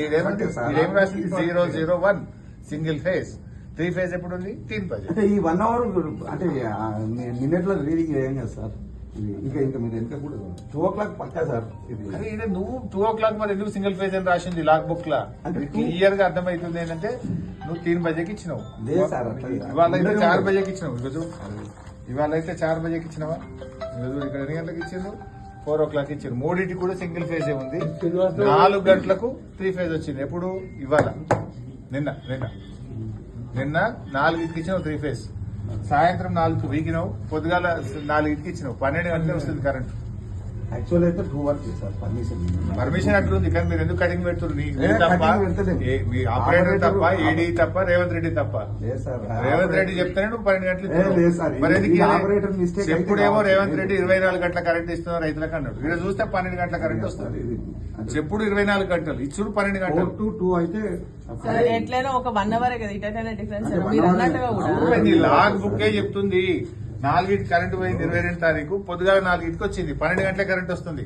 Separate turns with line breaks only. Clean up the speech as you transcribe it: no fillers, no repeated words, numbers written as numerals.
ఇదేం రాసింది 001 single phase. 3 phase ఎప్పుడు ఉంది 3 బజే.
అంటే ఈ 1 అవర్ అంటే నిన్నట్లో రీడింగ్ ఏం కదా సార్, ఇంకా మీరు వెనక కూడా 2 o'clock పక్కా సార్ ఇది.
అరే ఇది నువ్వు 2 o'clock మరి ఎందుకు సింగిల్ ఫేజ్ అని రాసింది లాగ్ బుక్ లా?
అంటే
క్లియర్ గా అర్థమవుతుంది ఏంటంటే నువ్వు 3 బజేకి ఇచ్చినావు.
లేదు సార్ అట్లా
ఇవాళ అయితే 4 బజేకి ఇచ్చినావు. ఈరోజు ఇవాళ అయితే 4 బజేకి ఇచ్చినావా? ఈరోజు ఇక్కడ ఎన్ని గంటలకు ఇచ్చిండు? 4 o'clock ఇచ్చారు. మూడింటికి కూడా సింగిల్ ఫేజ్ ఉంది. 4 గంటలకు 3 ఫేజ్ వచ్చింది. ఎప్పుడు? ఇవాళ. నిన్న 4కి ఇచ్చినావు 3 ఫేజ్. సాయంత్రం 4కి వీగినావు. పొద్దుగాల 4కి ఇచ్చినావు. 12 గంటలే వస్తుంది కరెంట్.
యాక్చువల్ అయితే 2 hours సార్
పర్మిషన్ అట్లుంది కానీ మీరు ఎందుకు కటింగ్ పెడుతున్నారు? మీ ఆపరేటర్ తప్ప, ఏడీ తప్ప, రేవంత్ రెడ్డి తప్ప. రేవంత్ రెడ్డి చెప్తానే నువ్వు 12 గంటలు. మరి ఎందుకు చెప్పుడేమో రేవంత్ రెడ్డి 24 గంటల కరెంట్ ఇస్తున్నారు రైతులకు అన్నాడు. ఇక్కడ చూస్తే 12 గంటల కరెంట్ వస్తుంది. చెప్పుడు 24 గంటలు, ఇచ్చుడు 12 గంటలు.
2 అయితే
ఎట్లయినా ఒక 1 hour కదా ఇటైనా డిఫరెన్స్. మీరు అన్నట్టుగా కూడా
నీ లాగ్ బుక్కే చెప్తుంది. 4కి కరెంట్ పోయింది 22వ తారీఖు. పొద్దుగాల 4కి వచ్చింది. 12 గంటల కరెంట్ వస్తుంది.